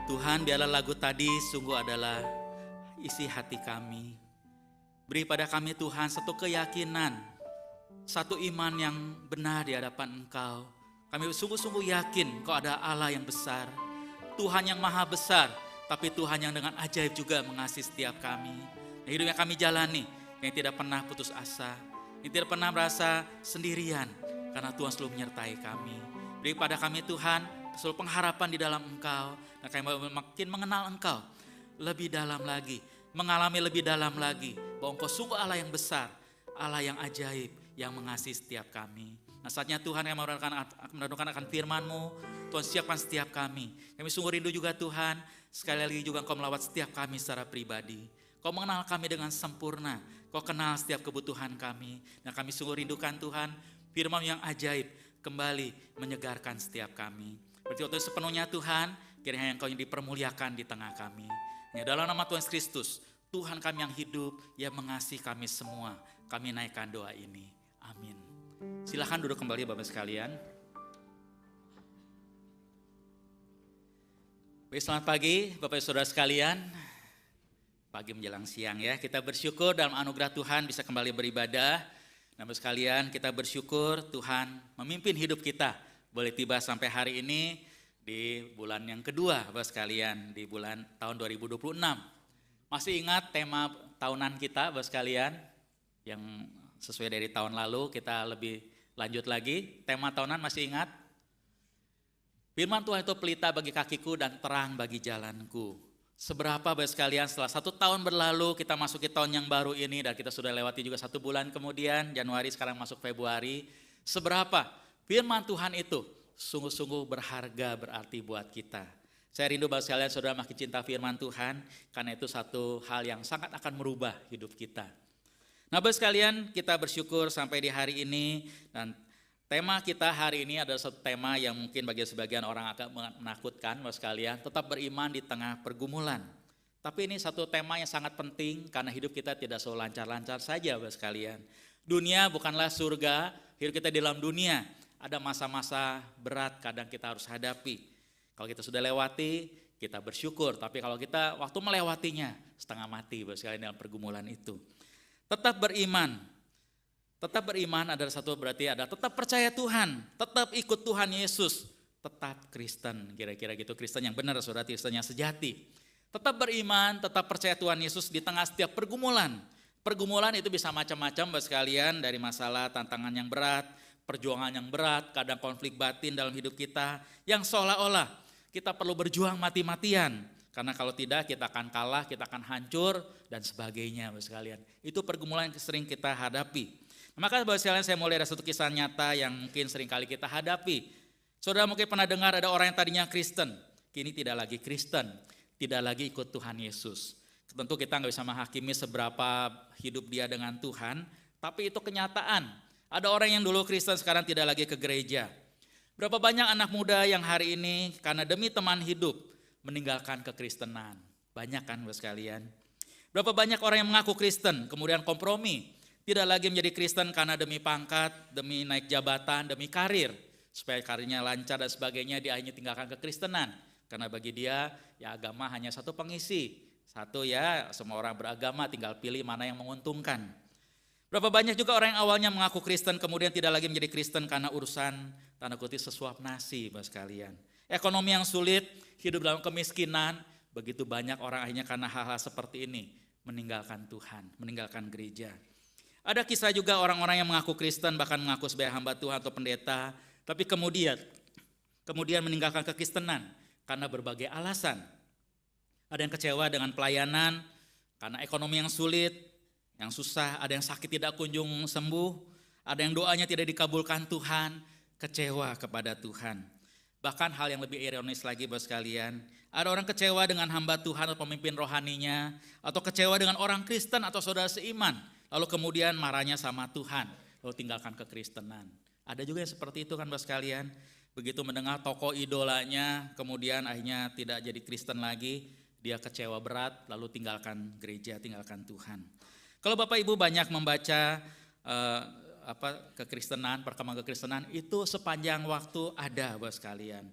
Tuhan, biarlah lagu tadi sungguh adalah isi hati kami. Beri pada kami Tuhan satu keyakinan, satu iman yang benar di hadapan Engkau. Kami sungguh-sungguh yakin Engkau ada Allah yang besar, Tuhan yang maha besar, tapi Tuhan yang dengan ajaib juga mengasihi setiap kami. Hidup yang kami jalani, yang tidak pernah putus asa, yang tidak pernah merasa sendirian, karena Tuhan selalu menyertai kami. Beri pada kami Tuhan selalu pengharapan di dalam Engkau, dan kami makin mengenal Engkau lebih dalam lagi, mengalami lebih dalam lagi, bahwa Engkau sungguh Allah yang besar, Allah yang ajaib, yang mengasihi setiap kami. Nah saatnya Tuhan yang merenungkan akan firman-Mu, Tuhan siapkan setiap kami. Kami sungguh rindu juga Tuhan, sekali lagi juga Engkau melawat setiap kami secara pribadi. Kau mengenal kami dengan sempurna, Kau kenal setiap kebutuhan kami. Dan kami sungguh rindukan Tuhan, firman yang ajaib kembali menyegarkan setiap kami. Berarti waktu sepenuhnya Tuhan, kiranya Engkau yang dipermuliakan di tengah kami. Ya, dalam nama Tuhan Kristus, Tuhan kami yang hidup, yang mengasihi kami semua. Kami naikkan doa ini. Amin. Silakan duduk kembali Bapak sekalian. Baik, selamat pagi Bapak Saudara sekalian. Pagi menjelang siang ya. Kita bersyukur dalam anugerah Tuhan bisa kembali beribadah. Bapak sekalian, kita bersyukur Tuhan memimpin hidup kita. Boleh tiba sampai hari ini di bulan yang kedua Bapak sekalian, di bulan tahun 2026. Masih ingat tema tahunan kita Bapak sekalian, yang sesuai dari tahun lalu, kita lebih lanjut lagi. Tema tahunan masih ingat? Firman Tuhan itu pelita bagi kakiku dan terang bagi jalanku. Seberapa Bapak sekalian setelah 1 tahun berlalu kita masuki tahun yang baru ini, dan kita sudah lewati juga 1 bulan kemudian, Januari sekarang masuk Februari. Seberapa firman Tuhan itu sungguh-sungguh berharga berarti buat kita. Saya rindu Bapak sekalian saudara makin cinta firman Tuhan, karena itu satu hal yang sangat akan merubah hidup kita. Nah Bapak sekalian, kita bersyukur sampai di hari ini, dan tema kita hari ini adalah satu tema yang mungkin bagi sebagian orang agak menakutkan Bapak sekalian, tetap beriman di tengah pergumulan. Tapi ini satu tema yang sangat penting karena hidup kita tidak selalu lancar-lancar saja Bapak sekalian. Dunia bukanlah surga, hidup kita di dalam dunia. Ada masa-masa berat kadang kita harus hadapi. Kalau kita sudah lewati, kita bersyukur. Tapi kalau kita waktu melewatinya, setengah mati Bapak sekalian dalam pergumulan itu. Tetap beriman. Tetap beriman adalah satu berarti ada tetap percaya Tuhan, tetap ikut Tuhan Yesus, tetap Kristen. Kira-kira gitu, Kristen yang benar saudara, Kristen yang sejati. Tetap beriman, tetap percaya Tuhan Yesus di tengah setiap pergumulan. Pergumulan itu bisa macam-macam Bapak sekalian, dari masalah, tantangan yang berat, perjuangan yang berat, kadang konflik batin dalam hidup kita, yang seolah-olah kita perlu berjuang mati-matian. Karena kalau tidak kita akan kalah, kita akan hancur, dan sebagainya Bapak sekalian. Itu pergumulan yang sering kita hadapi. Maka Bapak sekalian saya mulai dari satu kisah nyata yang mungkin sering kali kita hadapi. Saudara mungkin pernah dengar ada orang yang tadinya Kristen, kini tidak lagi Kristen, tidak lagi ikut Tuhan Yesus. Tentu kita nggak bisa menghakimi seberapa hidup dia dengan Tuhan, tapi itu kenyataan. Ada orang yang dulu Kristen sekarang tidak lagi ke gereja. Berapa banyak anak muda yang hari ini karena demi teman hidup meninggalkan kekristenan. Banyak kan Bapak sekalian. Berapa banyak orang yang mengaku Kristen kemudian kompromi. Tidak lagi menjadi Kristen karena demi pangkat, demi naik jabatan, demi karir. Supaya karirnya lancar dan sebagainya, dia hanya tinggalkan kekristenan. Karena bagi dia ya agama hanya satu pengisi. Satu ya semua orang beragama tinggal pilih mana yang menguntungkan. Berapa banyak juga orang yang awalnya mengaku Kristen kemudian tidak lagi menjadi Kristen karena urusan tanda kutip sesuap nasi Bapak sekalian. Ekonomi yang sulit, hidup dalam kemiskinan, begitu banyak orang akhirnya karena hal-hal seperti ini meninggalkan Tuhan, meninggalkan gereja. Ada kisah juga orang-orang yang mengaku Kristen bahkan mengaku sebagai hamba Tuhan atau pendeta, tapi kemudian meninggalkan kekristenan karena berbagai alasan. Ada yang kecewa dengan pelayanan karena ekonomi yang sulit, yang susah, ada yang sakit tidak kunjung sembuh, ada yang doanya tidak dikabulkan Tuhan, kecewa kepada Tuhan. Bahkan hal yang lebih ironis lagi Bapak sekalian, ada orang kecewa dengan hamba Tuhan atau pemimpin rohaninya, atau kecewa dengan orang Kristen atau saudara seiman, lalu kemudian marahnya sama Tuhan, lalu tinggalkan kekristenan. Ada juga yang seperti itu kan Bapak sekalian, begitu mendengar tokoh idolanya, kemudian akhirnya tidak jadi Kristen lagi, dia kecewa berat, lalu tinggalkan gereja, tinggalkan Tuhan. Kalau Bapak Ibu banyak membaca kekristenan, perkembangan kekristenan itu sepanjang waktu ada Bapak sekalian.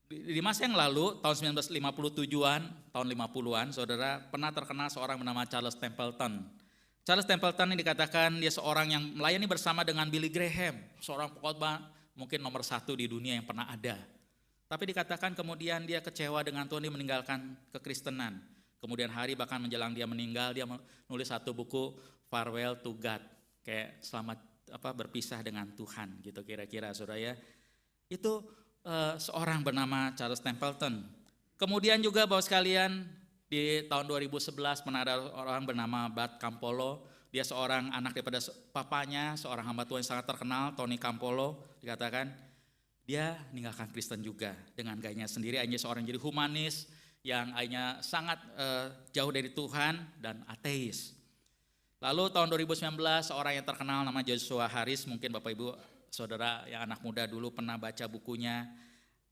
Di masa yang lalu, tahun 1957-an, tahun 50-an, saudara, pernah terkenal seorang bernama Charles Templeton. Charles Templeton ini dikatakan dia seorang yang melayani bersama dengan Billy Graham, seorang pengkhotbah mungkin nomor 1 di dunia yang pernah ada. Tapi dikatakan kemudian dia kecewa dengan Tuhan, dia meninggalkan kekristenan. Kemudian hari bahkan menjelang dia meninggal, dia menulis satu buku Farewell to God, kayak selamat berpisah dengan Tuhan gitu kira-kira, saudara ya. Itu seorang bernama Charles Templeton. Kemudian juga Bapak sekalian, di tahun 2011 pernah ada orang bernama Bart Campolo. Dia seorang anak daripada papanya, seorang hamba Tuhan yang sangat terkenal, Tony Campolo. Dikatakan dia meninggalkan Kristen juga dengan gayanya sendiri. Hanya seorang jadi humanis yang hanya sangat jauh dari Tuhan dan ateis. Lalu tahun 2019 seorang yang terkenal nama Joshua Harris, mungkin Bapak Ibu saudara yang anak muda dulu pernah baca bukunya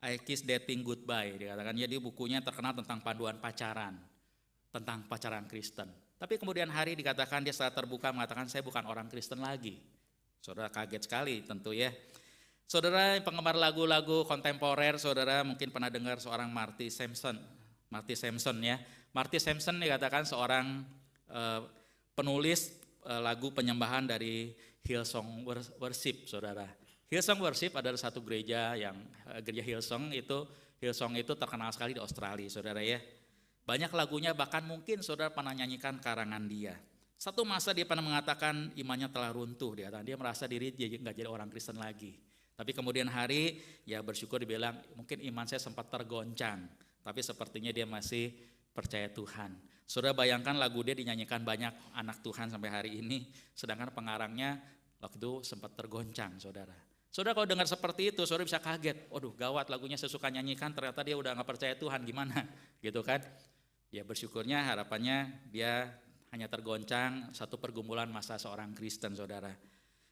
I Kiss Dating Goodbye. Dikatakan jadi bukunya terkenal tentang panduan pacaran, tentang pacaran Kristen. Tapi kemudian hari dikatakan dia secara terbuka mengatakan saya bukan orang Kristen lagi. Saudara kaget sekali tentu ya. Saudara penggemar lagu-lagu kontemporer, saudara mungkin pernah dengar seorang Marty Sampson ya. Marty Sampson dikatakan seorang penulis lagu penyembahan dari Hillsong Worship, saudara. Hillsong Worship adalah satu gereja yang gereja Hillsong itu terkenal sekali di Australia, saudara ya. Banyak lagunya bahkan mungkin saudara pernah nyanyikan karangan dia. Satu masa dia pernah mengatakan imannya telah runtuh, dia merasa diri nggak jadi orang Kristen lagi. Tapi kemudian hari ya bersyukur dibilang mungkin iman saya sempat tergoncang, tapi sepertinya dia masih percaya Tuhan. Saudara bayangkan lagu dia dinyanyikan banyak anak Tuhan sampai hari ini, sedangkan pengarangnya waktu itu sempat tergoncang, saudara. Saudara kalau dengar seperti itu, saudara bisa kaget. Waduh gawat, lagunya saya suka nyanyikan, ternyata dia udah gak percaya Tuhan, gimana? Gitu kan? Ya bersyukurnya harapannya dia hanya tergoncang satu pergumulan masa seorang Kristen, saudara.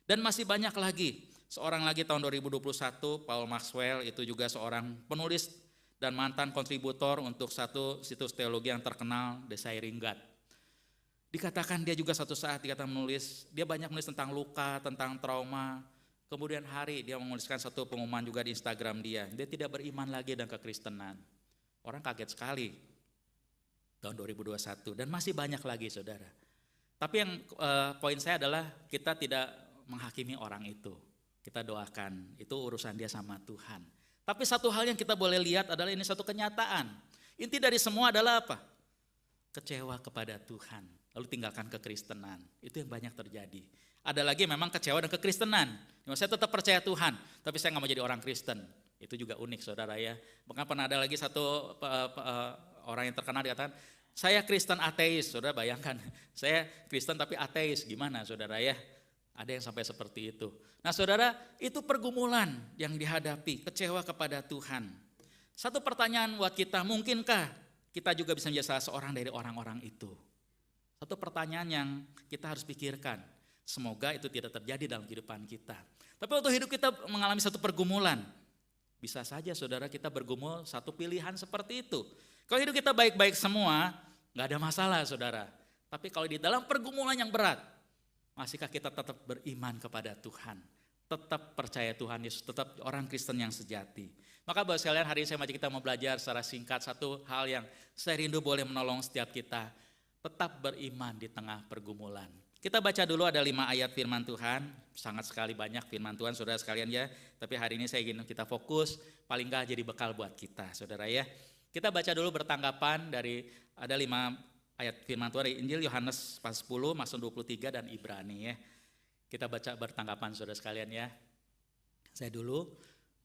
Dan masih banyak lagi. Seorang lagi tahun 2021, Paul Maxwell, itu juga seorang penulis dan mantan kontributor untuk satu situs teologi yang terkenal, Desiring God. Dikatakan dia juga satu saat dia banyak menulis tentang luka, tentang trauma. Kemudian hari dia menuliskan satu pengumuman juga di Instagram dia tidak beriman lagi dan kekristenan. Orang kaget sekali tahun 2021 dan masih banyak lagi, saudara. Tapi yang poin saya adalah kita tidak menghakimi orang itu. Kita doakan, itu urusan dia sama Tuhan. Tapi satu hal yang kita boleh lihat adalah ini satu kenyataan. Inti dari semua adalah apa? Kecewa kepada Tuhan, lalu tinggalkan kekristenan. Itu yang banyak terjadi. Ada lagi memang kecewa dan kekristenan. Saya tetap percaya Tuhan, tapi saya gak mau jadi orang Kristen. Itu juga unik, saudara ya. Bahkan pernah ada lagi satu orang yang terkenal dikatakan, saya Kristen ateis. Saudara bayangkan, saya Kristen tapi ateis. Gimana saudara ya? Ada yang sampai seperti itu. Nah saudara, itu pergumulan yang dihadapi, kecewa kepada Tuhan. Satu pertanyaan buat kita, mungkinkah kita juga bisa menjadi salah seorang dari orang-orang itu? Satu pertanyaan yang kita harus pikirkan. Semoga itu tidak terjadi dalam kehidupan kita. Tapi waktu hidup kita mengalami satu pergumulan, bisa saja saudara kita bergumul satu pilihan seperti itu. Kalau hidup kita baik-baik semua, gak ada masalah saudara. Tapi kalau di dalam pergumulan yang berat, masihkah kita tetap beriman kepada Tuhan? Tetap percaya Tuhan Yesus, tetap orang Kristen yang sejati. Maka Bapak sekalian, hari ini saya mengajak kita mau belajar secara singkat satu hal yang saya rindu boleh menolong setiap kita. Tetap beriman di tengah pergumulan. Kita baca dulu ada 5 ayat firman Tuhan. Sangat sekali banyak firman Tuhan saudara sekalian ya. Tapi hari ini saya ingin kita fokus, paling gak jadi bekal buat kita saudara ya. Kita baca dulu bertanggapan dari ada 5 ayat firman Tuhan dari Injil Yohanes pasal 10, Mazmur 23 dan Ibrani ya. Kita baca bertanggapan saudara sekalian ya. Saya dulu,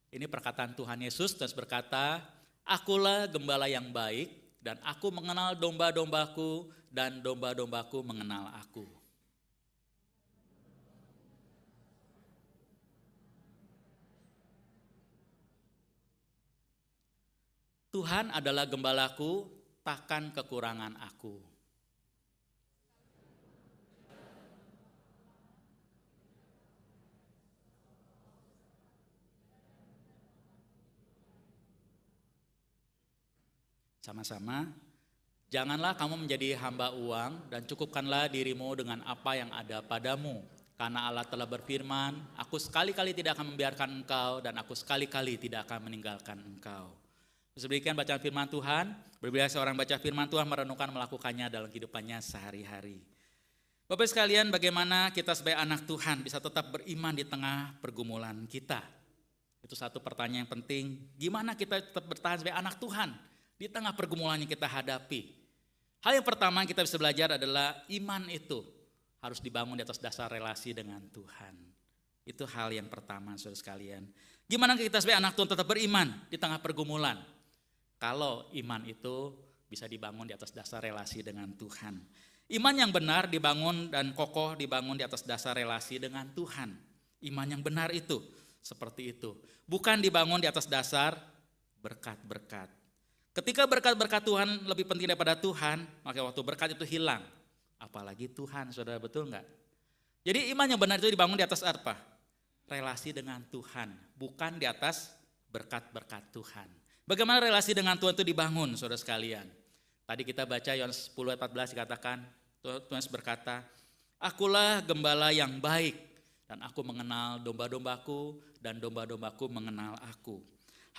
ini perkataan Tuhan Yesus terus berkata, akulah gembala yang baik dan aku mengenal domba-dombaku dan domba-dombaku mengenal aku. Tuhan adalah gembalaku, takkan kekurangan aku. Sama-sama, janganlah kamu menjadi hamba uang dan cukupkanlah dirimu dengan apa yang ada padamu. Karena Allah telah berfirman, aku sekali-kali tidak akan membiarkan engkau dan aku sekali-kali tidak akan meninggalkan engkau. Demikian bacaan firman Tuhan, berbeda seorang baca firman Tuhan merenungkan melakukannya dalam kehidupannya sehari-hari. Bapak sekalian, bagaimana kita sebagai anak Tuhan bisa tetap beriman di tengah pergumulan kita? Itu satu pertanyaan yang penting. Gimana kita tetap bertahan sebagai anak Tuhan di tengah pergumulan yang kita hadapi? Hal yang pertama yang kita bisa belajar adalah iman itu harus dibangun di atas dasar relasi dengan Tuhan. Itu hal yang pertama, saudara sekalian. Gimana kita sebagai anak Tuhan tetap beriman di tengah pergumulan? Kalau iman itu bisa dibangun di atas dasar relasi dengan Tuhan. Iman yang benar dibangun dan kokoh dibangun di atas dasar relasi dengan Tuhan. Iman yang benar itu seperti itu. Bukan dibangun di atas dasar berkat-berkat. Ketika berkat-berkat Tuhan lebih penting daripada Tuhan, maka waktu berkat itu hilang. Apalagi Tuhan, saudara, betul enggak? Jadi iman yang benar itu dibangun di atas apa? Relasi dengan Tuhan, bukan di atas berkat-berkat Tuhan. Bagaimana relasi dengan Tuhan itu dibangun, saudara sekalian? Tadi kita baca Yohanes 10 ayat 14 dikatakan, Tuhan berkata, "Akulah gembala yang baik, dan aku mengenal domba-dombaku, dan domba-dombaku mengenal aku."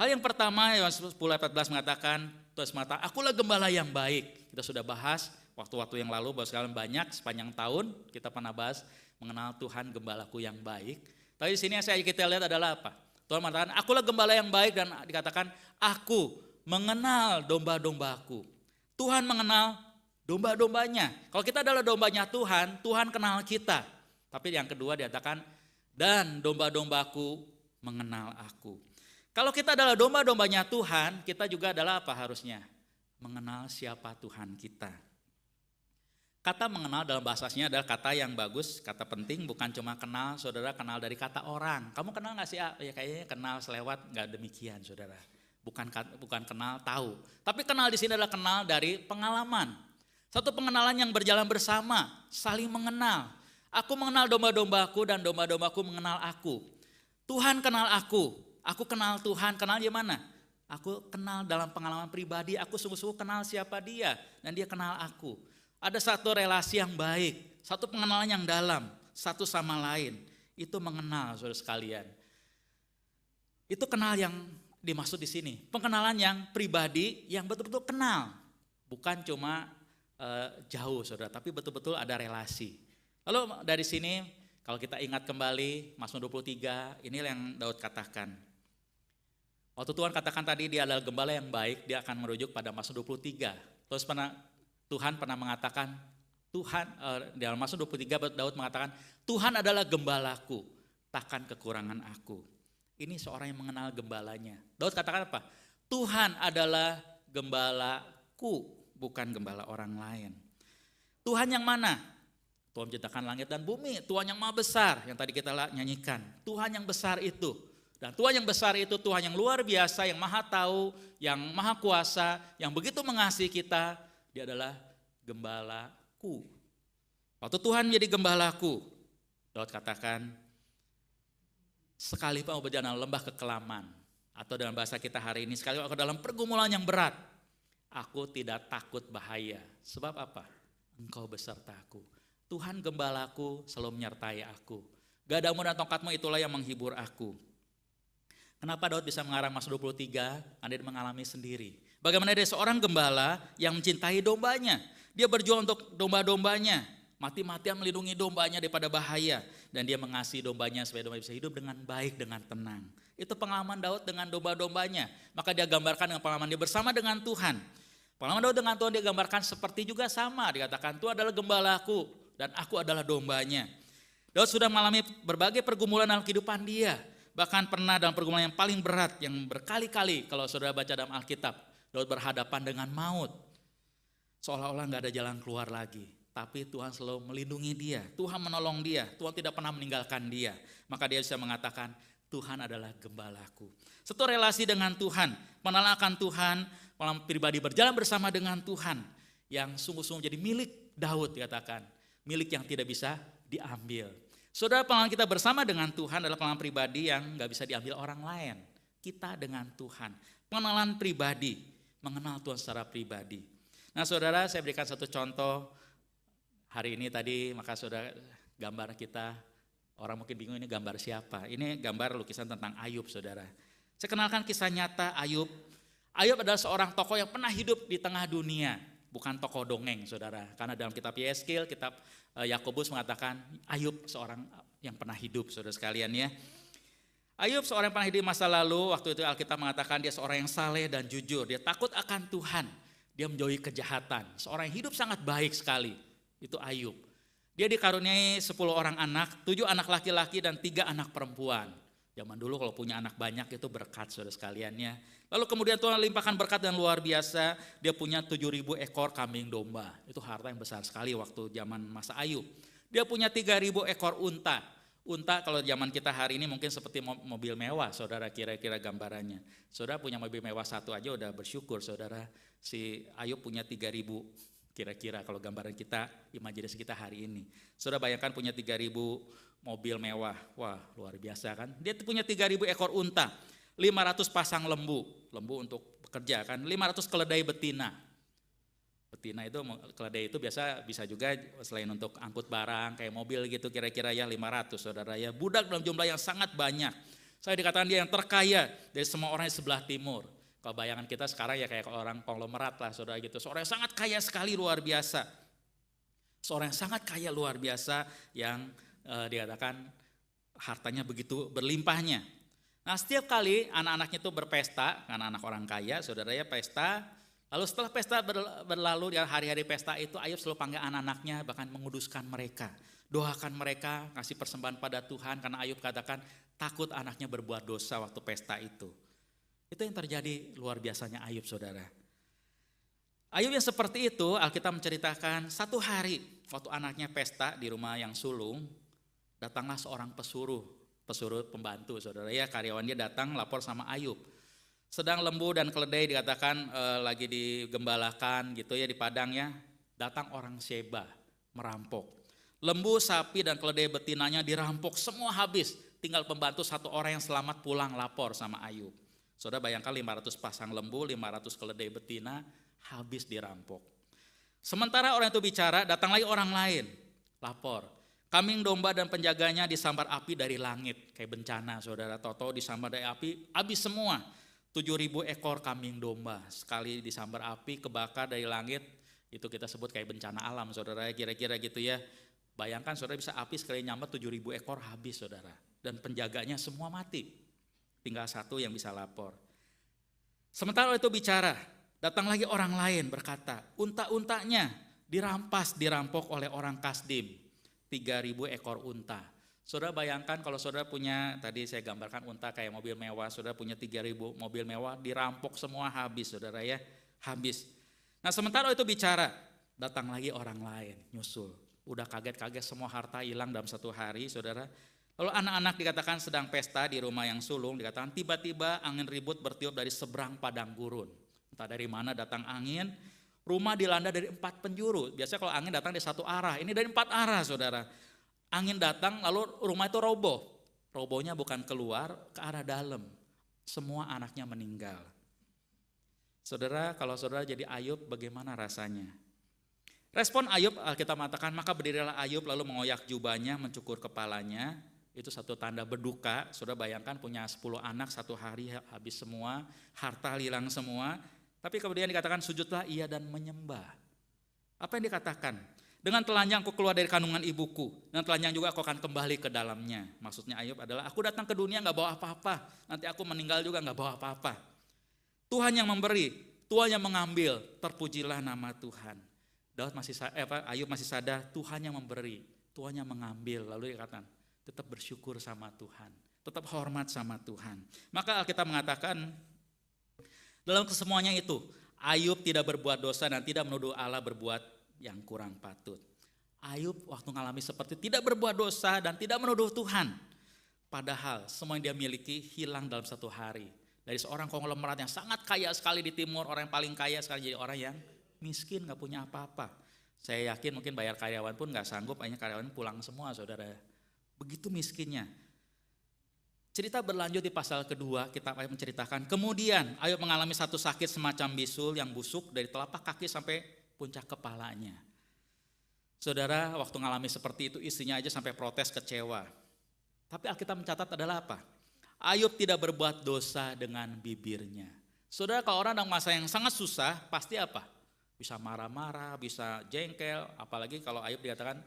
Hal yang pertama, Yohanes 10 ayat 14 mengatakan, Tuhan mengatakan, "Akulah gembala yang baik." Kita sudah bahas waktu-waktu yang lalu, bahwa sekalian banyak sepanjang tahun kita pernah bahas mengenal Tuhan gembalaku yang baik. Tapi di sini yang kita lihat adalah apa? Tuhan mengatakan, "Akulah gembala yang baik," dan dikatakan, "Aku mengenal domba-dombaku." Tuhan mengenal domba-dombanya. Kalau kita adalah dombanya Tuhan, Tuhan kenal kita. Tapi yang kedua dikatakan, "Dan domba-dombaku mengenal aku." Kalau kita adalah domba-dombanya Tuhan, kita juga adalah apa harusnya? Mengenal siapa Tuhan kita. Kata mengenal dalam bahasa aslinya adalah kata yang bagus, kata penting, bukan cuma kenal, saudara, kenal dari kata orang. Kamu kenal gak sih? Ya kayaknya kenal selewat, gak demikian, saudara. Bukan kenal tahu. Tapi kenal di sini adalah kenal dari pengalaman. Satu pengenalan yang berjalan bersama, saling mengenal. Aku mengenal domba-dombaku dan domba-dombaku mengenal aku. Tuhan kenal aku kenal Tuhan, kenal di mana? Aku kenal dalam pengalaman pribadi, aku sungguh-sungguh kenal siapa dia dan dia kenal aku. Ada satu relasi yang baik, satu pengenalan yang dalam, satu sama lain. Itu mengenal, saudara sekalian. Itu kenal yang dimaksud di sini. Pengenalan yang pribadi, yang betul-betul kenal. Bukan cuma jauh, saudara, tapi betul-betul ada relasi. Lalu dari sini, kalau kita ingat kembali, Mazmur 23, ini yang Daud katakan. Waktu Tuhan katakan tadi dia adalah gembala yang baik, dia akan merujuk pada Mazmur 23. Terus Tuhan pernah mengatakan, dalam Mazmur 23 Daud mengatakan, "Tuhan adalah gembalaku, takkan kekurangan aku." Ini seorang yang mengenal gembalanya. Daud katakan apa? Tuhan adalah gembalaku, bukan gembala orang lain. Tuhan yang mana? Tuhan menciptakan langit dan bumi, Tuhan yang maha besar, yang tadi kita nyanyikan. Tuhan yang besar itu. Dan Tuhan yang besar itu Tuhan yang luar biasa, yang maha tahu, yang maha kuasa, yang begitu mengasihi kita. Dia adalah gembalaku. Waktu Tuhan menjadi gembalaku, Daud katakan, sekalipun aku berjalan dalam lembah kekelaman, atau dalam bahasa kita hari ini, sekalipun aku dalam pergumulan yang berat, aku tidak takut bahaya. Sebab apa? Engkau besertaku. Tuhan gembalaku selalu menyertai aku. Gadamu dan tongkatmu itulah yang menghibur aku. Kenapa Daud bisa mengarang Mazmur 23? Karena dia mengalami sendiri. Bagaimana dia seorang gembala yang mencintai dombanya. Dia berjuang untuk domba-dombanya. Mati-matian melindungi dombanya daripada bahaya. Dan dia mengasihi dombanya supaya domba bisa hidup dengan baik, dengan tenang. Itu pengalaman Daud dengan domba-dombanya. Maka dia gambarkan dengan pengalaman dia bersama dengan Tuhan. Pengalaman Daud dengan Tuhan dia gambarkan seperti juga sama. Dikatakan Tuhan adalah gembalaku dan aku adalah dombanya. Daud sudah mengalami berbagai pergumulan dalam kehidupan dia. Bahkan pernah dalam pergumulan yang paling berat, yang berkali-kali kalau saudara baca dalam Alkitab, Daud berhadapan dengan maut. Seolah-olah gak ada jalan keluar lagi. Tapi Tuhan selalu melindungi dia, Tuhan menolong dia, Tuhan tidak pernah meninggalkan dia. Maka dia bisa mengatakan, Tuhan adalah gembalaku. Satu relasi dengan Tuhan, mengenal akan Tuhan, malam pribadi berjalan bersama dengan Tuhan. Yang sungguh-sungguh jadi milik Daud dikatakan, milik yang tidak bisa diambil. Saudara, pengalaman kita bersama dengan Tuhan adalah pengalaman pribadi yang gak bisa diambil orang lain. Kita dengan Tuhan, pengenalan pribadi, mengenal Tuhan secara pribadi. Nah saudara, saya berikan satu contoh hari ini tadi, maka saudara gambar kita, orang mungkin bingung ini gambar siapa. Ini gambar lukisan tentang Ayub saudara. Saya kenalkan kisah nyata Ayub. Ayub adalah seorang tokoh yang pernah hidup di tengah dunia, bukan tokoh dongeng, saudara. Karena dalam kitab Yeskil, kitab Yakobus mengatakan Ayub seorang yang pernah hidup, saudara sekalian ya. Ayub seorang yang pernah hidup di masa lalu, waktu itu Alkitab mengatakan dia seorang yang saleh dan jujur. Dia takut akan Tuhan, dia menjauhi kejahatan. Seorang yang hidup sangat baik sekali, itu Ayub. Dia dikaruniai 10 orang anak, 7 anak laki-laki dan 3 anak perempuan. Zaman dulu kalau punya anak banyak itu berkat, saudara sekaliannya. Lalu kemudian Tuhan limpahkan berkat yang luar biasa. Dia punya 7.000 ekor kambing domba. Itu harta yang besar sekali waktu zaman masa Ayub. Dia punya 3.000 ekor unta. Unta kalau zaman kita hari ini mungkin seperti mobil mewah, saudara, kira-kira gambarannya. Saudara punya mobil mewah satu aja udah bersyukur, saudara. Si Ayub punya 3.000 kira-kira kalau gambaran kita, imajinasi kita hari ini. Saudara bayangkan punya 3.000 mobil mewah, wah luar biasa kan. Dia punya 3.000 ekor unta, 500 pasang lembu untuk bekerja kan, 500 keledai betina. Betina itu, keledai itu biasa bisa juga selain untuk angkut barang kayak mobil gitu kira-kira ya 500, saudara ya. Budak dalam jumlah yang sangat banyak. Saya dikatakan dia yang terkaya dari semua orang di sebelah timur. Kalau bayangan kita sekarang ya kayak orang konglomerat lah, saudara gitu. Seorang yang sangat kaya sekali, luar biasa. Seorang yang sangat kaya luar biasa yang dikatakan hartanya begitu berlimpahnya. Nah setiap kali anak-anaknya itu berpesta, anak-anak orang kaya, saudara ya pesta. Lalu setelah pesta berlalu, di hari-hari pesta itu Ayub selalu panggil anak-anaknya, bahkan menguduskan mereka. Doakan mereka, kasih persembahan pada Tuhan, karena Ayub katakan takut anaknya berbuat dosa waktu pesta itu. Itu yang terjadi luar biasanya Ayub, saudara. Ayub yang seperti itu, Alkitab menceritakan satu hari waktu anaknya pesta di rumah yang sulung, datanglah seorang pesuruh pembantu, saudara ya, karyawan dia datang lapor sama Ayub. Sedang lembu dan keledai dikatakan lagi digembalakan gitu ya di padangnya, datang orang Sheba merampok. Lembu, sapi dan keledai betinanya dirampok semua habis, tinggal pembantu satu orang yang selamat pulang lapor sama Ayub. Saudara bayangkan 500 pasang lembu, 500 keledai betina habis dirampok. Sementara orang itu bicara, datang lagi orang lain lapor. Kambing domba dan penjaganya disambar api dari langit. Kayak bencana, saudara. Toto disambar dari api, habis semua. 7.000 ekor kambing domba. Sekali disambar api, kebakar dari langit. Itu kita sebut kayak bencana alam, saudara. Kira-kira gitu ya. Bayangkan saudara bisa api sekali nyambar 7.000 ekor habis, saudara. Dan penjaganya semua mati. Tinggal satu yang bisa lapor. Sementara itu bicara, datang lagi orang lain berkata, unta-untanya dirampok oleh orang Kasdim. 3.000 ekor unta. Saudara bayangkan kalau saudara punya, tadi saya gambarkan unta kayak mobil mewah, saudara punya 3.000 mobil mewah, dirampok semua habis, saudara ya, habis. Nah sementara itu bicara, datang lagi orang lain, nyusul. Udah kaget-kaget semua harta hilang dalam satu hari, saudara. Lalu anak-anak dikatakan sedang pesta di rumah yang sulung, dikatakan tiba-tiba angin ribut bertiup dari seberang padang gurun. Entah dari mana datang angin, rumah dilanda dari 4 penjuru. Biasanya kalau angin datang di satu arah, ini dari 4 arah, saudara. Angin datang lalu rumah itu roboh. Robohnya bukan keluar, ke arah dalam. Semua anaknya meninggal. Saudara, kalau saudara jadi Ayub, bagaimana rasanya? Respon Ayub, kita mengatakan, maka berdirilah Ayub lalu mengoyak jubahnya, mencukur kepalanya. Itu satu tanda berduka. Saudara bayangkan punya 10 anak, satu hari habis semua, harta hilang semua. Tapi kemudian dikatakan sujudlah ia dan menyembah. Apa yang dikatakan? Dengan telanjang aku keluar dari kandungan ibuku, dengan telanjang juga aku akan kembali ke dalamnya. Maksudnya Ayub adalah aku datang ke dunia gak bawa apa-apa, nanti aku meninggal juga gak bawa apa-apa. Tuhan yang memberi, Tuhan yang mengambil, terpujilah nama Tuhan. Ayub masih sadar Tuhan yang memberi, Tuhan yang mengambil. Lalu dikatakan tetap bersyukur sama Tuhan, tetap hormat sama Tuhan. Maka Alkitab mengatakan dalam kesemuanya itu, Ayub tidak berbuat dosa dan tidak menuduh Allah berbuat yang kurang patut. Ayub waktu mengalami seperti itu, tidak berbuat dosa dan tidak menuduh Tuhan. Padahal semua yang dia miliki hilang dalam satu hari. Dari seorang konglomerat yang sangat kaya sekali di timur, orang yang paling kaya sekali jadi orang yang miskin, gak punya apa-apa. Saya yakin mungkin bayar karyawan pun gak sanggup, hanya karyawan pulang semua, saudara. Begitu miskinnya. Cerita berlanjut di pasal kedua, kitab Ayub menceritakan, kemudian Ayub mengalami satu sakit semacam bisul yang busuk dari telapak kaki sampai puncak kepalanya. Saudara, waktu mengalami seperti itu istrinya aja sampai protes kecewa. Tapi Alkitab mencatat adalah apa? Ayub tidak berbuat dosa dengan bibirnya. Saudara, kalau orang dalam masa yang sangat susah, pasti apa? Bisa marah-marah, bisa jengkel, apalagi kalau Ayub dikatakan,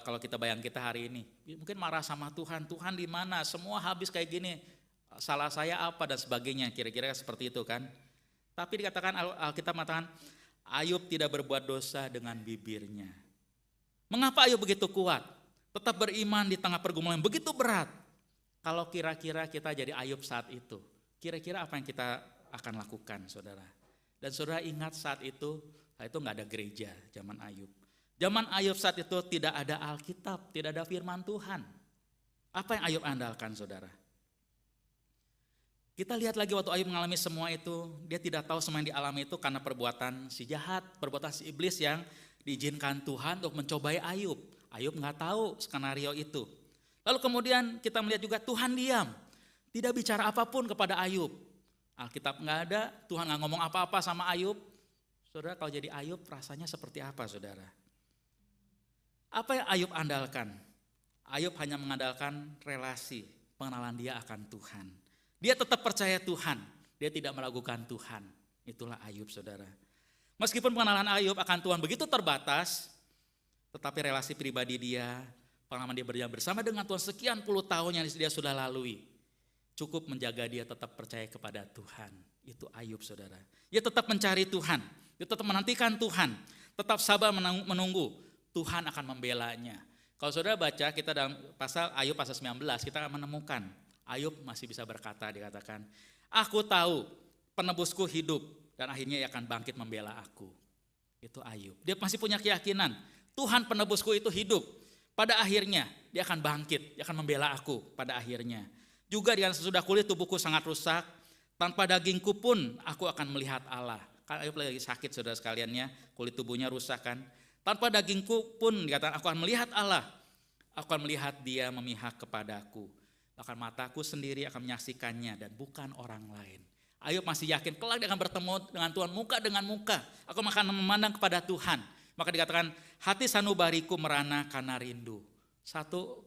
kalau kita bayang kita hari ini, mungkin marah sama Tuhan, Tuhan di mana? Semua habis kayak gini, salah saya apa dan sebagainya, kira-kira seperti itu kan. Tapi dikatakan Alkitab mengatakan, Ayub tidak berbuat dosa dengan bibirnya. Mengapa Ayub begitu kuat? Tetap beriman di tengah pergumulan yang begitu berat. Kalau kira-kira kita jadi Ayub saat itu, kira-kira apa yang kita akan lakukan, saudara? Dan saudara ingat saat itu nggak ada gereja zaman Ayub. Zaman Ayub saat itu tidak ada Alkitab, tidak ada firman Tuhan. Apa yang Ayub andalkan, saudara? Kita lihat lagi waktu Ayub mengalami semua itu, dia tidak tahu semua yang dialami itu karena perbuatan si jahat, perbuatan si iblis yang diizinkan Tuhan untuk mencobai Ayub. Ayub nggak tahu skenario itu. Lalu kemudian kita melihat juga Tuhan diam, tidak bicara apapun kepada Ayub. Alkitab nggak ada, Tuhan nggak ngomong apa-apa sama Ayub. Saudara, kalau jadi Ayub rasanya seperti apa, saudara? Apa yang Ayub andalkan? Ayub hanya mengandalkan relasi, pengenalan dia akan Tuhan. Dia tetap percaya Tuhan, dia tidak meragukan Tuhan. Itulah Ayub, saudara. Meskipun pengenalan Ayub akan Tuhan begitu terbatas, tetapi relasi pribadi dia, pengalaman dia berjalan bersama dengan Tuhan sekian puluh tahun yang dia sudah lalui, cukup menjaga dia tetap percaya kepada Tuhan. Itu Ayub, saudara. Dia tetap mencari Tuhan, dia tetap menantikan Tuhan, tetap sabar menunggu. Tuhan akan membelanya. Kalau saudara baca kita dalam Ayub pasal 19, kita akan menemukan Ayub masih bisa berkata, dikatakan, aku tahu penebusku hidup dan akhirnya ia akan bangkit membela aku. Itu Ayub. Dia masih punya keyakinan, Tuhan penebusku itu hidup. Pada akhirnya dia akan bangkit, dia akan membela aku pada akhirnya. Juga dengan sesudah kulit tubuhku sangat rusak, tanpa dagingku pun aku akan melihat Allah. Kan Ayub lagi sakit, saudara sekaliannya, kulit tubuhnya rusak kan. Tanpa dagingku pun dikatakan aku akan melihat Allah. Aku akan melihat dia memihak kepadaku. Bahkan mataku sendiri akan menyaksikannya dan bukan orang lain. Ayub masih yakin kelak dia akan bertemu dengan Tuhan muka dengan muka. Aku akan memandang kepada Tuhan. Maka dikatakan hati sanubariku merana karena rindu. Satu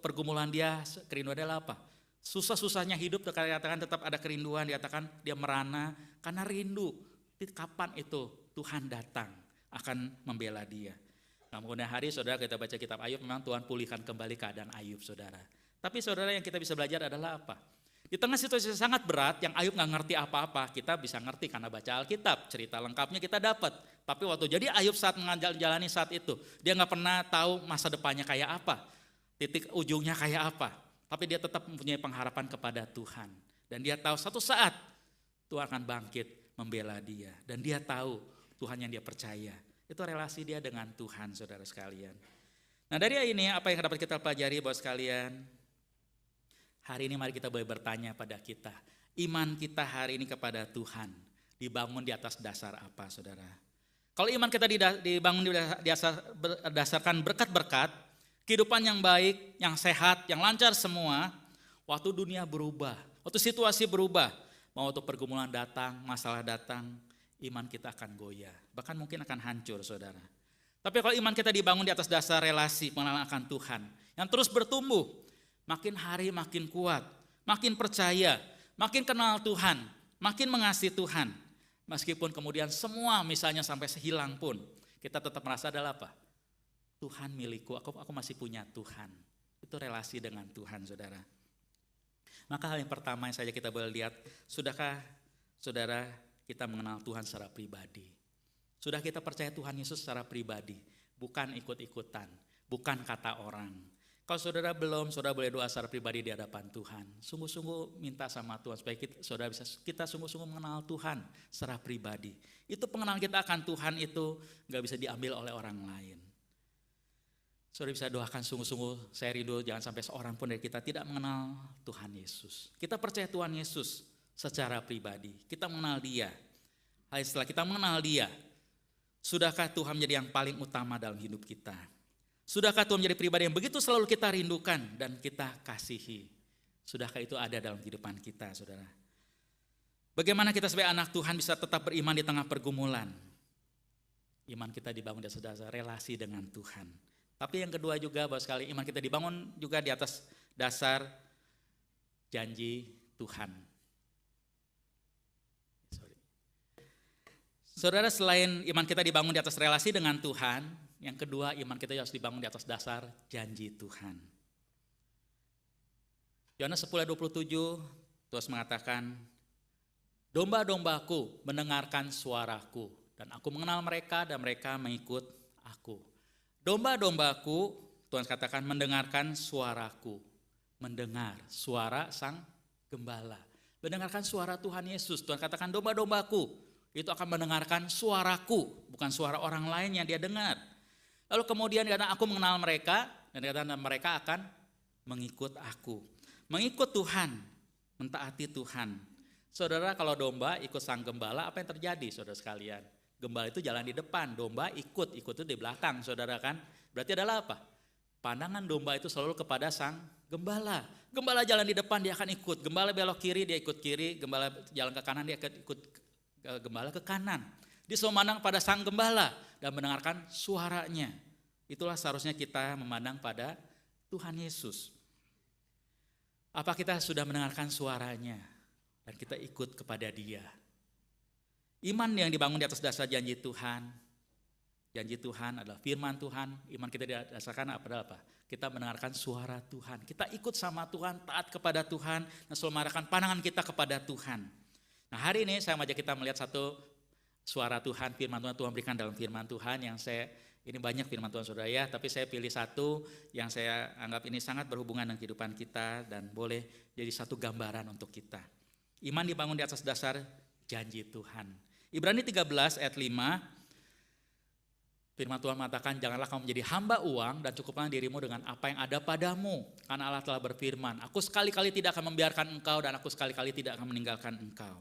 pergumulan dia, kerinduan adalah apa? Susah-susahnya hidup, dikatakan tetap ada kerinduan, dikatakan dia merana karena rindu. Kapan itu Tuhan datang akan membela dia. Nah, kemudian hari saudara kita baca kitab Ayub, memang Tuhan pulihkan kembali keadaan Ayub, saudara. Tapi saudara, yang kita bisa belajar adalah apa? Di tengah situasi sangat berat yang Ayub gak ngerti apa-apa, kita bisa ngerti karena baca Alkitab, cerita lengkapnya kita dapat. Tapi waktu jadi Ayub saat menjalani saat itu, dia gak pernah tahu masa depannya kayak apa, titik ujungnya kayak apa. Tapi dia tetap mempunyai pengharapan kepada Tuhan. Dan dia tahu satu saat Tuhan akan bangkit membela dia. Dan dia tahu Tuhan yang dia percaya. Itu relasi dia dengan Tuhan, saudara sekalian. Nah, dari ini apa yang dapat kita pelajari buat sekalian? Hari ini mari kita boleh bertanya pada kita, iman kita hari ini kepada Tuhan dibangun di atas dasar apa, saudara? Kalau iman kita dibangun berdasarkan berkat-berkat, kehidupan yang baik, yang sehat, yang lancar semua, waktu dunia berubah, waktu situasi berubah, mau waktu pergumulan datang, masalah datang, iman kita akan goyah, bahkan mungkin akan hancur, saudara. Tapi kalau iman kita dibangun di atas dasar relasi, pengenalan akan Tuhan, yang terus bertumbuh, makin hari makin kuat, makin percaya, makin kenal Tuhan, makin mengasihi Tuhan. Meskipun kemudian semua misalnya sampai hilang pun, kita tetap merasa adalah apa? Tuhan milikku, aku masih punya Tuhan. Itu relasi dengan Tuhan, saudara. Maka hal yang pertama yang saja kita boleh lihat, sudahkah saudara kita mengenal Tuhan secara pribadi? Sudah kita percaya Tuhan Yesus secara pribadi, bukan ikut-ikutan, bukan kata orang. Kalau saudara belum, saudara boleh doa secara pribadi di hadapan Tuhan. Sungguh-sungguh minta sama Tuhan supaya kita sungguh-sungguh mengenal Tuhan secara pribadi. Itu pengenalan kita akan Tuhan itu nggak bisa diambil oleh orang lain. Saudara bisa doakan sungguh-sungguh, saya rindu jangan sampai seorang pun dari kita tidak mengenal Tuhan Yesus. Kita percaya Tuhan Yesus secara pribadi, kita mengenal Dia. Setelah kita mengenal Dia, sudahkah Tuhan menjadi yang paling utama dalam hidup kita? Sudahkah Tuhan menjadi pribadi yang begitu selalu kita rindukan dan kita kasihi? Sudahkah itu ada dalam kehidupan kita, saudara? Bagaimana kita sebagai anak Tuhan bisa tetap beriman di tengah pergumulan? Iman kita dibangun di atas dasar relasi dengan Tuhan. Tapi yang kedua juga bahwa sekali iman kita dibangun juga di atas dasar janji Tuhan. Saudara, selain iman kita dibangun di atas relasi dengan Tuhan, yang kedua iman kita harus dibangun di atas dasar janji Tuhan. Yohanes 10:27, Tuhan mengatakan, domba-dombaku mendengarkan suaraku, dan aku mengenal mereka dan mereka mengikut aku. Domba-dombaku, Tuhan katakan, mendengarkan suaraku. Mendengar suara sang gembala. Mendengarkan suara Tuhan Yesus. Tuhan katakan, domba-dombaku itu akan mendengarkan suaraku, bukan suara orang lain yang dia dengar. Lalu kemudian karena aku mengenal mereka, dan kata mereka akan mengikut aku. Mengikut Tuhan, mentaati Tuhan. Saudara, kalau domba ikut sang gembala, apa yang terjadi saudara sekalian? Gembala itu jalan di depan, domba ikut itu di belakang, saudara kan? Berarti adalah apa? Pandangan domba itu selalu kepada sang gembala. Gembala jalan di depan, dia akan ikut. Gembala belok kiri, dia ikut kiri. Gembala jalan ke kanan, dia akan ikut gembala ke kanan. Dia selalu memandang pada sang gembala dan mendengarkan suaranya. Itulah seharusnya kita memandang pada Tuhan Yesus. Apa kita sudah mendengarkan suaranya dan kita ikut kepada dia? Iman yang dibangun di atas dasar janji Tuhan. Janji Tuhan adalah firman Tuhan. Iman kita didasarkan apa? Kita mendengarkan suara Tuhan. Kita ikut sama Tuhan, taat kepada Tuhan, dan selalu mengarahkan pandangan kita kepada Tuhan. Nah, hari ini saya mengajak kita melihat satu suara Tuhan, firman Tuhan berikan dalam firman Tuhan yang ini banyak firman Tuhan saudara ya, tapi saya pilih satu yang saya anggap ini sangat berhubungan dengan kehidupan kita dan boleh jadi satu gambaran untuk kita. Iman dibangun di atas dasar janji Tuhan. Ibrani 13 ayat 5, firman Tuhan mengatakan, janganlah kamu menjadi hamba uang dan cukuplah dirimu dengan apa yang ada padamu. Karena Allah telah berfirman, aku sekali-kali tidak akan membiarkan engkau dan aku sekali-kali tidak akan meninggalkan engkau.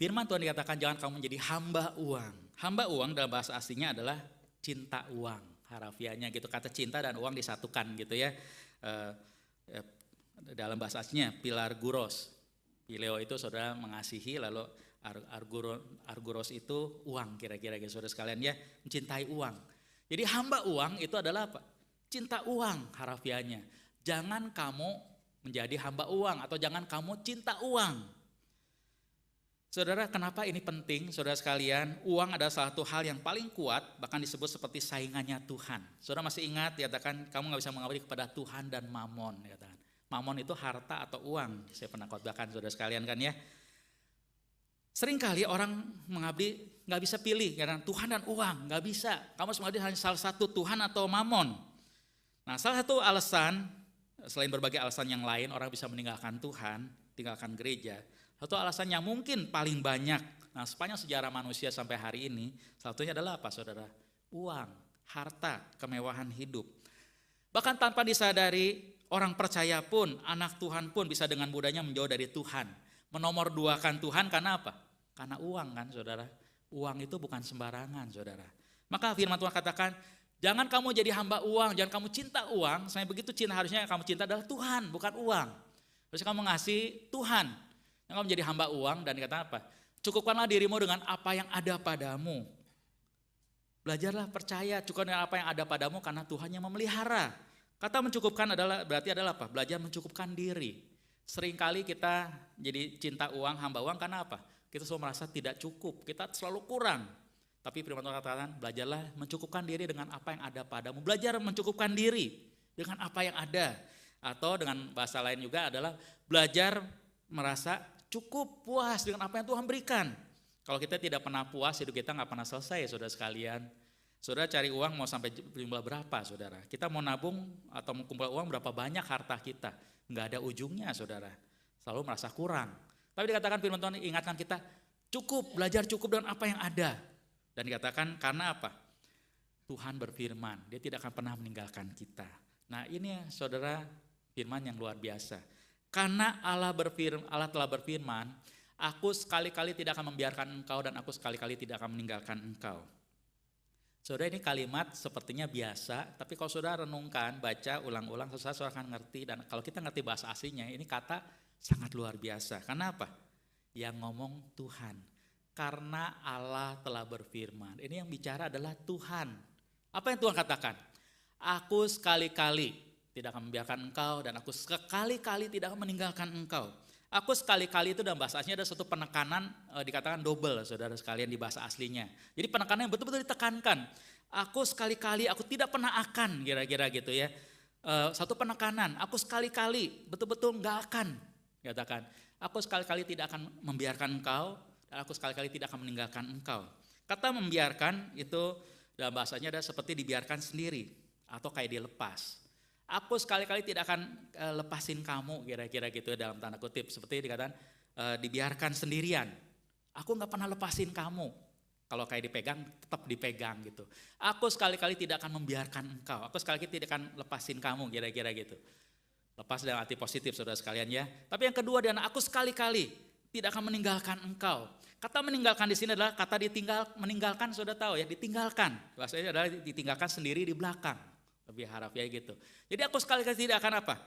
Firman Tuhan dikatakan jangan kamu menjadi hamba uang. Hamba uang dalam bahasa aslinya adalah cinta uang. Harafiahnya gitu, kata cinta dan uang disatukan gitu ya. Dalam bahasa aslinya pilarguros. Pileo itu saudara mengasihi, lalu arguros itu uang kira-kira gitu saudara sekalian ya, mencintai uang. Jadi hamba uang itu adalah apa? Cinta uang harafiahnya. Jangan kamu menjadi hamba uang atau jangan kamu cinta uang. Saudara, kenapa ini penting? Saudara sekalian, uang adalah salah satu hal yang paling kuat, bahkan disebut seperti saingannya Tuhan. Saudara masih ingat, dikatakan kamu gak bisa mengabdi kepada Tuhan dan Mamon. Dikatakan. Mamon itu harta atau uang. Saya pernah khotbahkan saudara sekalian kan ya. Seringkali orang mengabdi gak bisa pilih, karena Tuhan dan uang, gak bisa. Kamu harus mengabdi hanya salah satu, Tuhan atau Mamon. Nah, salah satu alasan, selain berbagai alasan yang lain, orang bisa meninggalkan Tuhan, tinggalkan gereja. Satu alasan yang mungkin paling banyak, nah sepanjang sejarah manusia sampai hari ini, salah satunya adalah apa saudara? Uang, harta, kemewahan hidup. Bahkan tanpa disadari, orang percaya pun, anak Tuhan pun bisa dengan mudahnya menjauh dari Tuhan. Menomorduakan Tuhan karena apa? Karena uang kan saudara. Uang itu bukan sembarangan saudara. Maka firman Tuhan katakan, jangan kamu jadi hamba uang, jangan kamu cinta uang. Sampai begitu cinta, harusnya kamu cinta adalah Tuhan, bukan uang. Harusnya kamu mengasihi Tuhan. Kamu menjadi hamba uang dan dikatakan apa? Cukupkanlah dirimu dengan apa yang ada padamu. Belajarlah percaya, cukupkan dengan apa yang ada padamu karena Tuhan yang memelihara. Kata mencukupkan berarti adalah apa? Belajar mencukupkan diri. Seringkali kita jadi cinta uang, hamba uang karena apa? Kita selalu merasa tidak cukup, kita selalu kurang. Tapi firman Tuhan katakan, belajarlah mencukupkan diri dengan apa yang ada padamu. Belajar mencukupkan diri dengan apa yang ada. Atau dengan bahasa lain juga adalah belajar merasa cukup puas dengan apa yang Tuhan berikan. Kalau kita tidak pernah puas, hidup kita gak pernah selesai saudara sekalian. Saudara cari uang mau sampai jumlah berapa saudara? Kita mau nabung atau mau kumpul uang berapa banyak harta kita? Gak ada ujungnya saudara. Selalu merasa kurang. Tapi dikatakan firman Tuhan ingatkan kita, cukup, belajar cukup dengan apa yang ada. Dan dikatakan karena apa? Tuhan berfirman, dia tidak akan pernah meninggalkan kita. Nah ini saudara firman yang luar biasa. Karena Allah telah berfirman, aku sekali-kali tidak akan membiarkan engkau dan aku sekali-kali tidak akan meninggalkan engkau. Saudara, ini kalimat sepertinya biasa, tapi kalau saudara renungkan, baca ulang-ulang, saudara akan ngerti. Dan kalau kita ngerti bahasa aslinya, ini kata sangat luar biasa. Karena apa? Yang ngomong Tuhan. Karena Allah telah berfirman. Ini yang bicara adalah Tuhan. Apa yang Tuhan katakan? Aku sekali-kali tidak akan membiarkan engkau dan aku sekali-kali tidak akan meninggalkan engkau. Aku sekali-kali itu dalam bahasa aslinya ada suatu penekanan dikatakan double saudara sekalian di bahasa aslinya. Jadi penekanan yang betul-betul ditekankan. Aku sekali-kali, aku tidak pernah akan kira-kira gitu ya. Satu penekanan, aku sekali-kali betul-betul enggak akan. Katakan, aku sekali-kali tidak akan membiarkan engkau dan aku sekali-kali tidak akan meninggalkan engkau. Kata membiarkan itu dalam bahasanya ada seperti dibiarkan sendiri atau kayak dilepas. Aku sekali-kali tidak akan lepasin kamu kira-kira gitu dalam tanda kutip. Seperti dikatakan dibiarkan sendirian. Aku gak pernah lepasin kamu. Kalau kayak dipegang tetap dipegang gitu. Aku sekali-kali tidak akan membiarkan engkau. Aku sekali-kali tidak akan lepasin kamu kira-kira gitu. Lepas dalam arti positif saudara sekalian ya. Tapi yang kedua adalah aku sekali-kali tidak akan meninggalkan engkau. Kata meninggalkan di sini adalah kata meninggalkan sudah tahu ya, ditinggalkan. Bahasanya adalah ditinggalkan sendiri di belakang. Lebih harap ya gitu. Jadi aku sekali-kali tidak akan apa?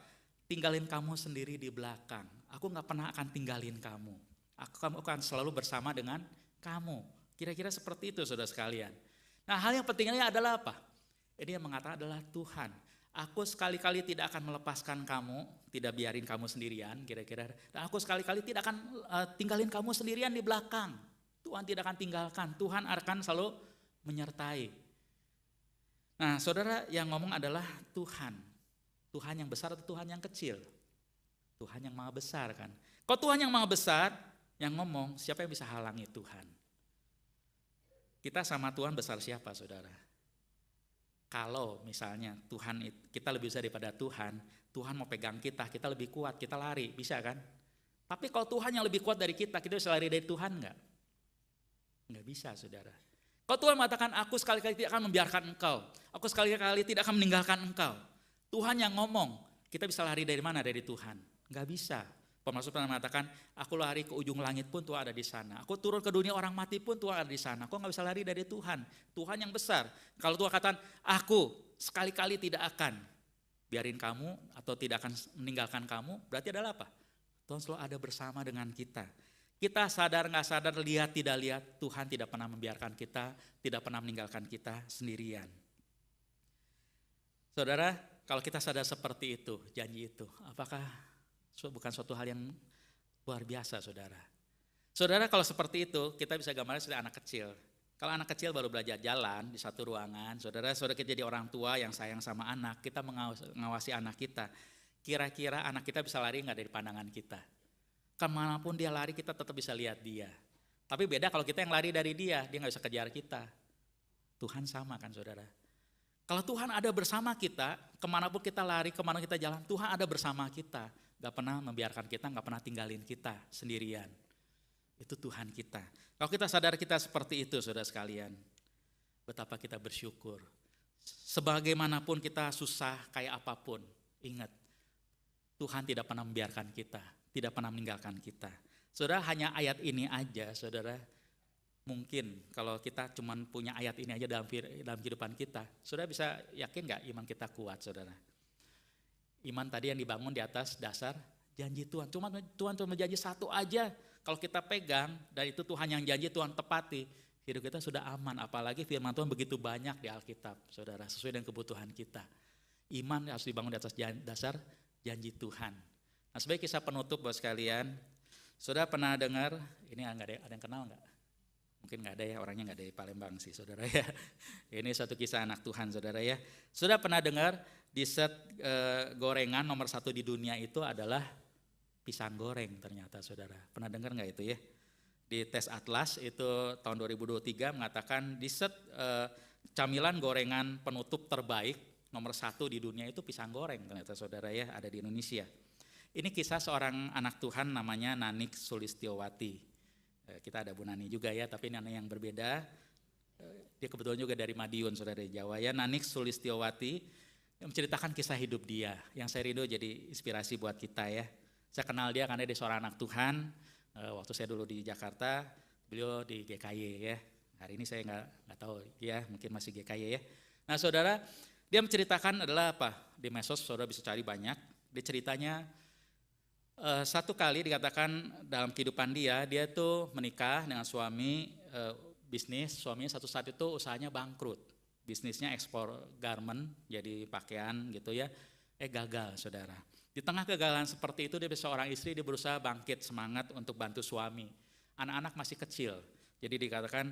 Tinggalin kamu sendiri di belakang. Aku gak pernah akan tinggalin kamu. Kamu akan selalu bersama dengan kamu. Kira-kira seperti itu saudara sekalian. Nah hal yang pentingnya adalah apa? Ini yang mengatakan adalah Tuhan. Aku sekali-kali tidak akan melepaskan kamu, tidak biarin kamu sendirian kira-kira. Dan aku sekali-kali tidak akan tinggalin kamu sendirian di belakang. Tuhan tidak akan tinggalkan, Tuhan akan selalu menyertai. Nah saudara yang ngomong adalah Tuhan. Tuhan yang besar atau Tuhan yang kecil? Tuhan yang maha besar kan. Kalau Tuhan yang maha besar yang ngomong, siapa yang bisa halangi Tuhan? Kita sama Tuhan besar siapa saudara? Kalau misalnya Tuhan, kita lebih besar daripada Tuhan, Tuhan mau pegang kita, kita lebih kuat, kita lari, bisa kan? Tapi kalau Tuhan yang lebih kuat dari kita bisa lari dari Tuhan enggak? Enggak bisa saudara. Kalau Tuhan mengatakan aku sekali-kali tidak akan membiarkan engkau, aku sekali-kali tidak akan meninggalkan engkau. Tuhan yang ngomong, kita bisa lari dari mana? Dari Tuhan. Enggak bisa. Pemasmur pernah mengatakan, aku lari ke ujung langit pun Tuhan ada di sana. Aku turun ke dunia orang mati pun Tuhan ada di sana. Aku enggak bisa lari dari Tuhan. Tuhan yang besar. Kalau Tuhan katakan, aku sekali-kali tidak akan biarin kamu atau tidak akan meninggalkan kamu, berarti adalah apa? Tuhan selalu ada bersama dengan kita. Kita sadar nggak sadar, lihat tidak lihat, Tuhan tidak pernah membiarkan kita, tidak pernah meninggalkan kita sendirian. Saudara, kalau kita sadar seperti itu, janji itu, apakah bukan suatu hal yang luar biasa saudara? Saudara kalau seperti itu, kita bisa gambarnya seperti anak kecil. Kalau anak kecil baru belajar jalan di satu ruangan, saudara kita jadi orang tua yang sayang sama anak, kita mengawasi anak kita. Kira-kira anak kita bisa lari nggak dari pandangan kita? Kemanapun dia lari kita tetap bisa lihat dia. Tapi beda kalau kita yang lari dari dia nggak bisa kejar kita. Tuhan sama kan saudara. Kalau Tuhan ada bersama kita, kemanapun kita lari, kemana kita jalan, Tuhan ada bersama kita. Gak pernah membiarkan kita, gak pernah tinggalin kita sendirian. Itu Tuhan kita. Kalau kita sadar kita seperti itu saudara sekalian, betapa kita bersyukur. Sebagaimanapun kita susah kayak apapun, ingat Tuhan tidak pernah membiarkan kita, tidak pernah meninggalkan kita. Saudara hanya ayat ini aja saudara, mungkin kalau kita cuma punya ayat ini aja dalam kehidupan kita, saudara bisa yakin gak iman kita kuat saudara? Iman tadi yang dibangun di atas dasar janji Tuhan. Tuhan cuma janji satu aja. Kalau kita pegang dan itu Tuhan yang janji, Tuhan tepati, hidup kita sudah aman. Apalagi firman Tuhan begitu banyak di Alkitab, saudara, sesuai dengan kebutuhan kita. Iman harus dibangun di atas dasar janji Tuhan. Nah sebagai kisah penutup buat sekalian, saudara pernah dengar, ini ada yang kenal nggak? Mungkin nggak ada ya, orangnya nggak dari Palembang sih saudara ya. Ini suatu kisah anak Tuhan saudara ya. Saudara pernah dengar dessert gorengan nomor 1 di dunia itu adalah pisang goreng ternyata saudara. Pernah dengar nggak itu ya? Di tes Atlas itu tahun 2023 mengatakan dessert camilan gorengan penutup terbaik nomor 1 di dunia itu pisang goreng ternyata saudara ya, ada di Indonesia. Ini kisah seorang anak Tuhan namanya Nanik Sulistiowati. Kita ada Bu Nani juga ya, tapi Nani yang berbeda. Dia kebetulan juga dari Madiun saudara di Jawa ya. Nanik Sulistiowati yang menceritakan kisah hidup dia, yang saya rindu jadi inspirasi buat kita ya. Saya kenal dia karena dia seorang anak Tuhan. Waktu saya dulu di Jakarta, beliau di GKY ya. Hari ini saya nggak tahu ya, mungkin masih GKY ya. Nah saudara, dia menceritakan adalah apa? Di medsos saudara bisa cari banyak. Dia ceritanya satu kali dikatakan dalam kehidupan dia tuh menikah dengan suami, bisnis, suaminya satu saat itu usahanya bangkrut. Bisnisnya ekspor garment, jadi pakaian gitu ya, gagal saudara. Di tengah kegagalan seperti itu, dia seorang istri, dia berusaha bangkit semangat untuk bantu suami. Anak-anak masih kecil, jadi dikatakan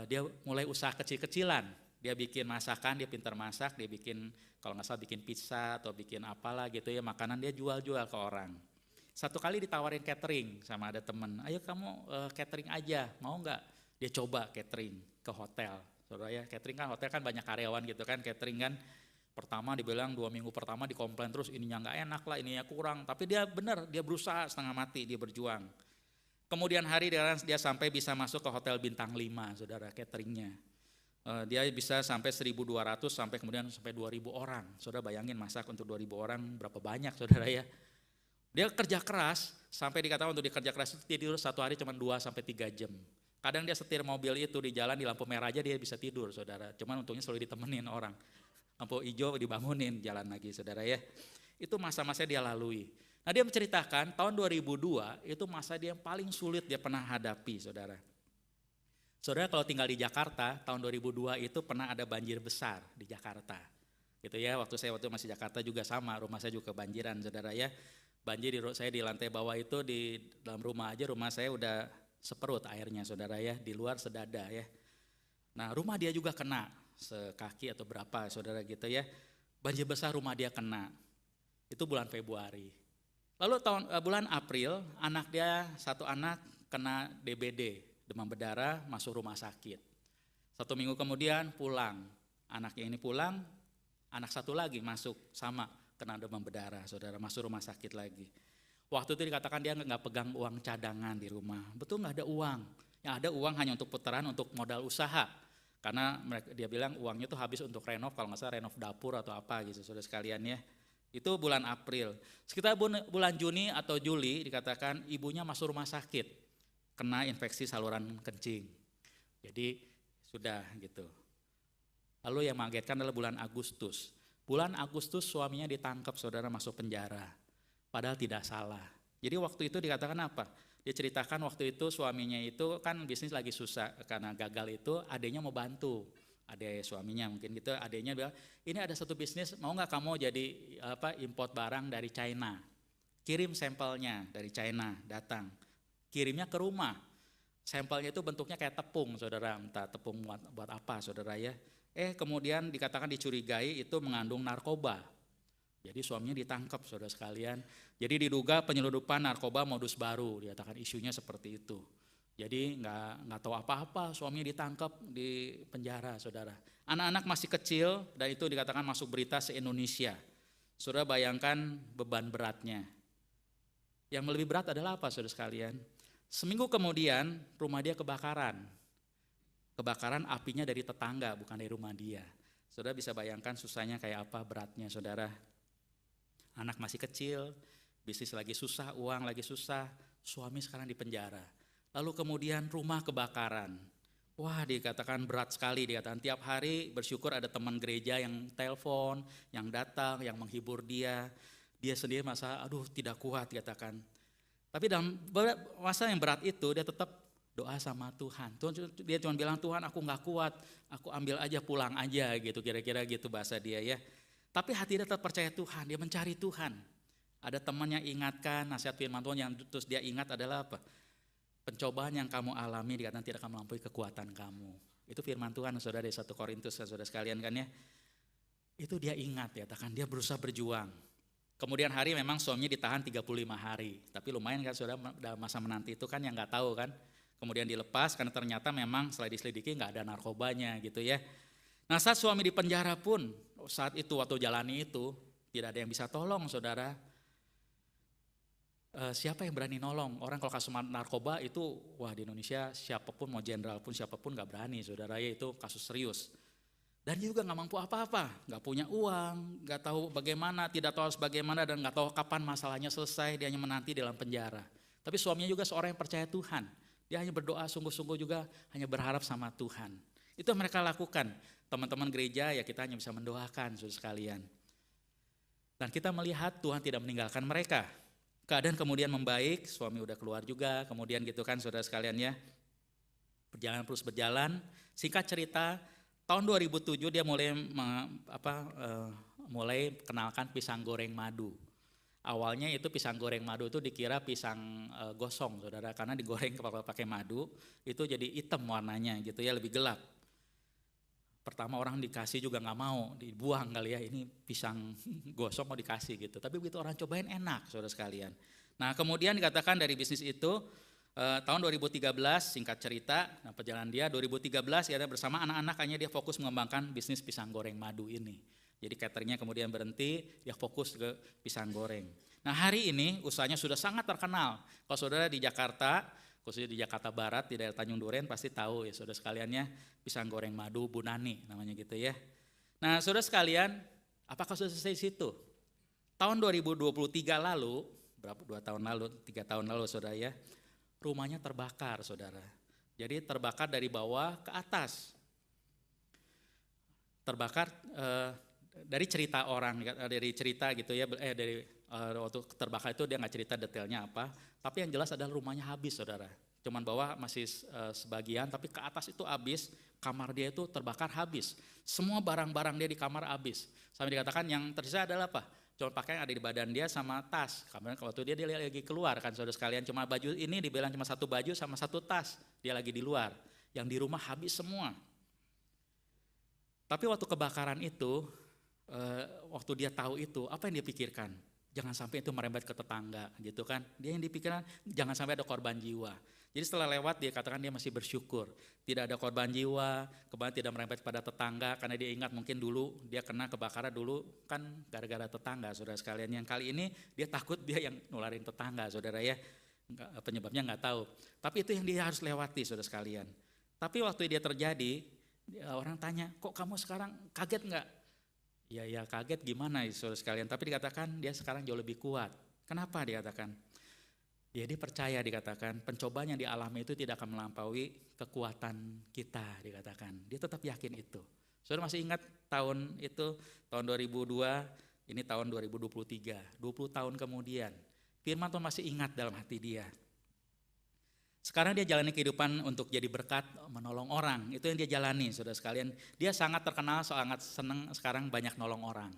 dia mulai usaha kecil-kecilan. Dia bikin masakan, dia pintar masak, dia bikin kalau nggak salah bikin pizza atau bikin apalah gitu ya, makanan dia jual-jual ke orang. Satu kali ditawarin catering sama ada temen, ayo kamu catering aja, mau nggak? Dia coba catering ke hotel. Saudara ya, catering kan hotel kan banyak karyawan gitu kan, catering kan. Pertama dibilang 2 minggu pertama dikomplain terus, ininya nggak enak lah, ininya kurang. Tapi dia benar, dia berusaha setengah mati, dia berjuang. Kemudian hari dia sampai bisa masuk ke hotel bintang 5, saudara, cateringnya. Dia bisa sampai 1.200 sampai kemudian sampai 2.000 orang. Saudara bayangin masak untuk 2.000 orang berapa banyak, saudara ya. Dia kerja keras, sampai dikatakan untuk kerja keras itu tidur satu hari cuma 2 sampai 3 jam. Kadang dia setir mobil itu di jalan di lampu merah aja dia bisa tidur, saudara. Cuman untungnya selalu ditemenin orang. Lampu hijau dibangunin, jalan lagi, saudara ya. Itu masa-masa dia lalui. Nah, dia menceritakan tahun 2002 itu masa dia yang paling sulit dia pernah hadapi, saudara. Saudara kalau tinggal di Jakarta, tahun 2002 itu pernah ada banjir besar di Jakarta. Gitu ya, waktu masih Jakarta juga sama, rumah saya juga kebanjiran, saudara ya. Banjir saya di lantai bawah itu, di dalam rumah aja, rumah saya udah seperut airnya, saudara ya, di luar sedada ya. Nah, rumah dia juga kena, sekaki atau berapa, saudara gitu ya. Banjir besar rumah dia kena, itu bulan Februari. Lalu bulan April, satu anak kena DBD, demam berdarah, masuk rumah sakit. 1 minggu kemudian pulang, anaknya ini pulang, anak satu lagi masuk sama kena demam berdarah, saudara, masuk rumah sakit lagi. Waktu itu dikatakan dia nggak pegang uang cadangan di rumah, betul nggak ada uang. Yang ada uang hanya untuk putaran, untuk modal usaha. Karena dia bilang uangnya tuh habis untuk renov, kalau nggak salah renov dapur atau apa gitu, saudara sekalian ya. Itu bulan April. Sekitar bulan Juni atau Juli dikatakan ibunya masuk rumah sakit, kena infeksi saluran kencing. Jadi sudah gitu. Lalu yang mengagetkan adalah bulan Agustus. Bulan Agustus suaminya ditangkap, saudara, masuk penjara. Padahal tidak salah. Jadi waktu itu dikatakan apa? Dia ceritakan waktu itu suaminya itu kan bisnis lagi susah karena gagal itu, adiknya mau bantu. Adik suaminya mungkin gitu, adiknya bilang, ini ada satu bisnis, mau nggak kamu jadi import barang dari China? Kirim sampelnya dari China, datang. Kirimnya ke rumah. Sampelnya itu bentuknya kayak tepung, saudara, entah tepung buat apa, saudara ya. Kemudian dikatakan dicurigai itu mengandung narkoba. Jadi suaminya ditangkap, saudara sekalian. Jadi diduga penyelundupan narkoba modus baru, dikatakan isunya seperti itu. Jadi nggak tahu apa-apa, suaminya ditangkap di penjara, saudara. Anak-anak masih kecil dan itu dikatakan masuk berita se-Indonesia. Saudara bayangkan beban beratnya. Yang lebih berat adalah apa, saudara sekalian? Seminggu kemudian rumah dia kebakaran. Kebakaran apinya dari tetangga, bukan dari rumah dia. Saudara bisa bayangkan susahnya kayak apa, beratnya, saudara. Anak masih kecil, bisnis lagi susah, uang lagi susah, suami sekarang di penjara. Lalu kemudian rumah kebakaran. Wah, dikatakan berat sekali, dikatakan tiap hari bersyukur ada teman gereja yang telepon, yang datang, yang menghibur dia. Dia sendiri masa aduh tidak kuat, dikatakan. Tapi dalam masa yang berat itu dia tetap doa sama Tuhan. Dia cuma bilang, Tuhan aku gak kuat, aku ambil aja pulang aja gitu, kira-kira gitu bahasa dia ya. Tapi hati dia tetap percaya Tuhan, dia mencari Tuhan. Ada teman yang ingatkan nasihat firman Tuhan yang terus dia ingat adalah apa? Pencobaan yang kamu alami dikatakan tidak akan melampaui kekuatan kamu. Itu firman Tuhan, saudara, dari 1 Korintus, saudara sekalian kan ya. Itu dia ingat, ya, katakan dia berusaha berjuang. Kemudian hari memang suaminya ditahan 35 hari. Tapi lumayan kan saudara, dalam masa menanti itu kan yang gak tahu kan. Kemudian dilepas karena ternyata memang setelah diselidiki gak ada narkobanya gitu ya. Nah saat suami di penjara pun, saat itu waktu jalani itu, tidak ada yang bisa tolong, saudara. Siapa yang berani nolong? Orang kalau kasus narkoba itu, wah di Indonesia siapapun, mau jenderal pun siapapun gak berani, saudara ya, itu kasus serius. Dan dia juga gak mampu apa-apa, gak punya uang, gak tahu bagaimana, tidak tahu harus bagaimana, dan gak tahu kapan masalahnya selesai, dia hanya menanti dalam penjara. Tapi suaminya juga seorang yang percaya Tuhan, dia hanya berdoa sungguh-sungguh juga, hanya berharap sama Tuhan. Itu yang mereka lakukan, teman-teman gereja ya kita hanya bisa mendoakan saudara sekalian. Dan kita melihat Tuhan tidak meninggalkan mereka. Keadaan kemudian membaik, suami udah keluar juga, kemudian gitu kan saudara sekalian ya. Perjalanan terus berjalan, singkat cerita, tahun 2007 dia mulai kenalkan pisang goreng madu. Awalnya itu pisang goreng madu itu dikira pisang gosong, saudara, karena digoreng pakai madu itu jadi hitam warnanya gitu ya, lebih gelap. Pertama orang dikasih juga nggak mau, dibuang kali ya, ini pisang gosong mau dikasih gitu. Tapi begitu orang cobain enak, saudara sekalian. Nah kemudian dikatakan dari bisnis itu tahun 2013 singkat cerita, nah perjalanan dia 2013 ya bersama anak-anak hanya dia fokus mengembangkan bisnis pisang goreng madu ini. Jadi cateringnya kemudian berhenti, dia fokus ke pisang goreng. Nah hari ini usahanya sudah sangat terkenal. Kalau saudara di Jakarta, khususnya di Jakarta Barat, di daerah Tanjung Duren pasti tahu ya saudara sekaliannya pisang goreng madu Bu Nani namanya gitu ya. Nah saudara sekalian, apakah sudah selesai di situ? Tahun 2023 lalu, berapa 2 tahun lalu, 3 tahun lalu saudara ya, rumahnya terbakar saudara. Jadi terbakar dari bawah ke atas. Terbakar dari cerita orang, dari cerita gitu ya, dari waktu terbakar itu dia nggak cerita detailnya apa, tapi yang jelas adalah rumahnya habis saudara. Cuman bawah masih sebagian, tapi ke atas itu habis, kamar dia itu terbakar habis. Semua barang-barang dia di kamar habis. Sampai dikatakan yang tersisa adalah apa? Cuma pakaian ada di badan dia sama tas. Karena waktu dia lagi keluar kan saudara sekalian, cuma baju ini dibilang cuma satu baju sama satu tas, dia lagi di luar. Yang di rumah habis semua. Tapi waktu kebakaran itu, waktu dia tahu itu, apa yang dia pikirkan? Jangan sampai itu merembet ke tetangga gitu kan. Dia yang dipikirkan jangan sampai ada korban jiwa. Jadi setelah lewat dia katakan dia masih bersyukur. Tidak ada korban jiwa, kemudian tidak merembet pada tetangga. Karena dia ingat mungkin dulu dia kena kebakaran dulu kan gara-gara tetangga saudara sekalian. Yang kali ini dia takut dia yang nularin tetangga saudara ya. Penyebabnya nggak tahu. Tapi itu yang dia harus lewati saudara sekalian. Tapi waktu dia terjadi, orang tanya, kok kamu sekarang kaget nggak? Ya kaget gimana ya saudara sekalian, tapi dikatakan dia sekarang jauh lebih kuat. Kenapa dikatakan? Ya dia percaya dikatakan pencobaan yang dialami itu tidak akan melampaui kekuatan kita dikatakan. Dia tetap yakin itu. Saudara masih ingat tahun itu, tahun 2002, ini tahun 2023, 20 tahun kemudian. Firman Tuhan masih ingat dalam hati dia. Sekarang dia jalani kehidupan untuk jadi berkat, menolong orang. Itu yang dia jalani saudara sekalian. Dia sangat terkenal, sangat senang sekarang banyak nolong orang.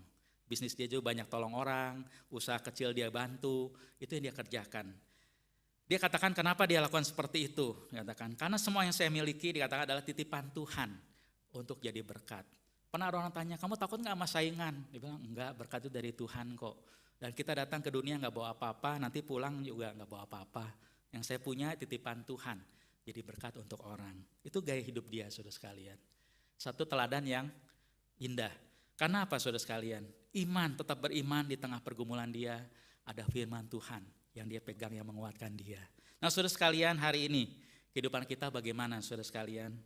Bisnis dia juga banyak tolong orang, usaha kecil dia bantu, itu yang dia kerjakan. Dia katakan kenapa dia lakukan seperti itu. Dia katakan karena semua yang saya miliki dikatakan adalah titipan Tuhan untuk jadi berkat. Pernah orang tanya, kamu takut gak sama saingan? Dia bilang enggak, berkat itu dari Tuhan kok. Dan kita datang ke dunia gak bawa apa-apa, nanti pulang juga gak bawa apa-apa. Yang saya punya titipan Tuhan, jadi berkat untuk orang. Itu gaya hidup dia saudara sekalian. Satu teladan yang indah. Karena apa saudara sekalian? Iman, tetap beriman di tengah pergumulan dia. Ada firman Tuhan yang dia pegang yang menguatkan dia. Nah saudara sekalian hari ini, kehidupan kita bagaimana saudara sekalian?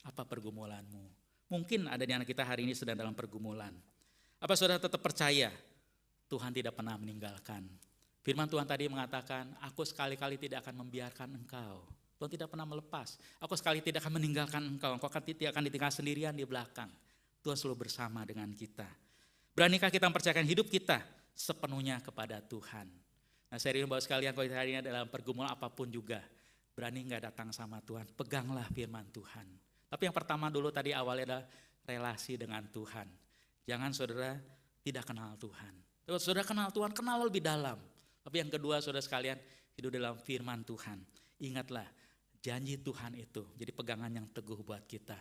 Apa pergumulanmu? Mungkin ada di anak kita hari ini sedang dalam pergumulan. Apa saudara tetap percaya Tuhan tidak pernah meninggalkan? Firman Tuhan tadi mengatakan, aku sekali-kali tidak akan membiarkan engkau. Tuhan tidak pernah melepas. Aku sekali tidak akan meninggalkan engkau. Engkau tidak akan ditinggal sendirian di belakang. Tuhan selalu bersama dengan kita. Beranikah kita mempercayakan hidup kita sepenuhnya kepada Tuhan? Nah saya rindu bahwa sekalian kalau hari ini dalam pergumulan apapun juga, berani gak datang sama Tuhan, peganglah firman Tuhan. Tapi yang pertama dulu tadi awalnya adalah relasi dengan Tuhan. Jangan saudara tidak kenal Tuhan. Kalau saudara kenal Tuhan, kenal lebih dalam. Tapi yang kedua saudara sekalian, hidup dalam firman Tuhan. Ingatlah janji Tuhan itu jadi pegangan yang teguh buat kita.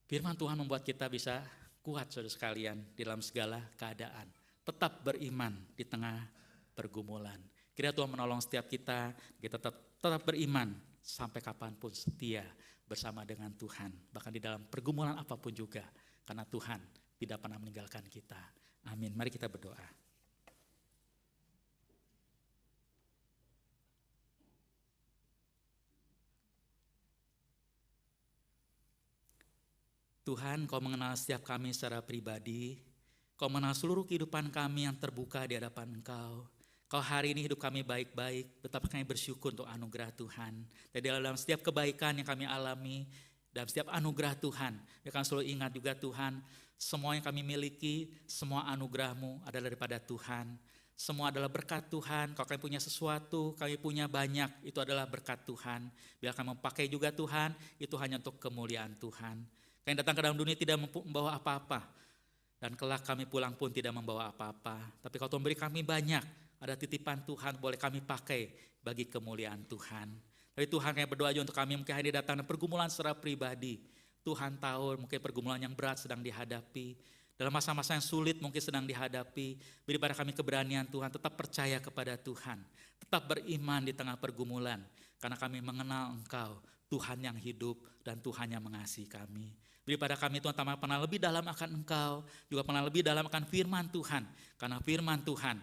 Firman Tuhan membuat kita bisa kuat saudara sekalian dalam segala keadaan. Tetap beriman di tengah pergumulan. Kiranya Tuhan menolong setiap kita tetap beriman sampai kapanpun setia bersama dengan Tuhan. Bahkan di dalam pergumulan apapun juga. Karena Tuhan tidak pernah meninggalkan kita. Amin. Mari kita berdoa. Tuhan, Kau mengenal setiap kami secara pribadi. Kau mengenal seluruh kehidupan kami yang terbuka di hadapan Engkau. Kau hari ini hidup kami baik-baik, betapa kami bersyukur untuk anugerah Tuhan. Dan dalam setiap kebaikan yang kami alami, dalam setiap anugerah Tuhan, kami selalu ingat juga Tuhan, semua yang kami miliki, semua anugerah-Mu adalah daripada Tuhan. Semua adalah berkat Tuhan. Kalau kami punya sesuatu, kami punya banyak, itu adalah berkat Tuhan. Bila kami memakai juga Tuhan, itu hanya untuk kemuliaan Tuhan. Kami datang ke dalam dunia tidak membawa apa-apa. Dan kelak kami pulang pun tidak membawa apa-apa. Tapi Kau memberi kami banyak. Ada titipan Tuhan boleh kami pakai bagi kemuliaan Tuhan. Tapi Tuhan kami berdoa juga untuk kami mungkin hari datang dan pergumulan secara pribadi. Tuhan tahu mungkin pergumulan yang berat sedang dihadapi. Dalam masa-masa yang sulit mungkin sedang dihadapi. Beri pada kami keberanian Tuhan, tetap percaya kepada Tuhan. Tetap beriman di tengah pergumulan. Karena kami mengenal Engkau, Tuhan yang hidup dan Tuhan yang mengasihi kami. Beri pada kami Tuhan, tambah penal lebih dalam akan Engkau, juga penal lebih dalam akan firman Tuhan. Karena firman Tuhan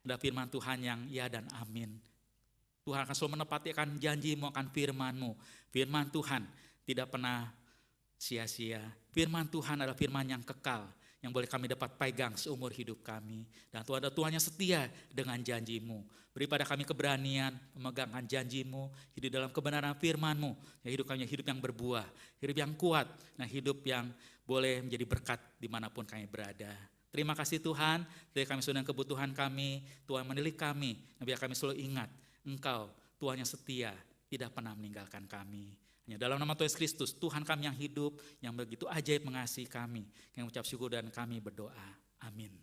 adalah firman Tuhan yang ya dan amin. Tuhan akan selalu menepati akan janji-Mu, akan firman-Mu. Firman Tuhan tidak pernah sia-sia. Firman Tuhan adalah firman yang kekal, yang boleh kami dapat pegang seumur hidup kami. Dan Tuhan adalah Tuhan yang setia dengan janji-Mu. Beri pada kami keberanian memegangkan janji-Mu, hidup dalam kebenaran firman-Mu. Ya, hidup kami hidup yang berbuah, hidup yang kuat, nah hidup yang boleh menjadi berkat dimanapun kami berada. Terima kasih Tuhan, dari kami sudah kebutuhan kami, Tuhan menilik kami, dan biar kami selalu ingat, Engkau Tuhan yang setia, tidak pernah meninggalkan kami. Hanya dalam nama Tuhan Yesus Kristus, Tuhan kami yang hidup, yang begitu ajaib mengasihi kami, yang mengucap syukur dan kami berdoa. Amin.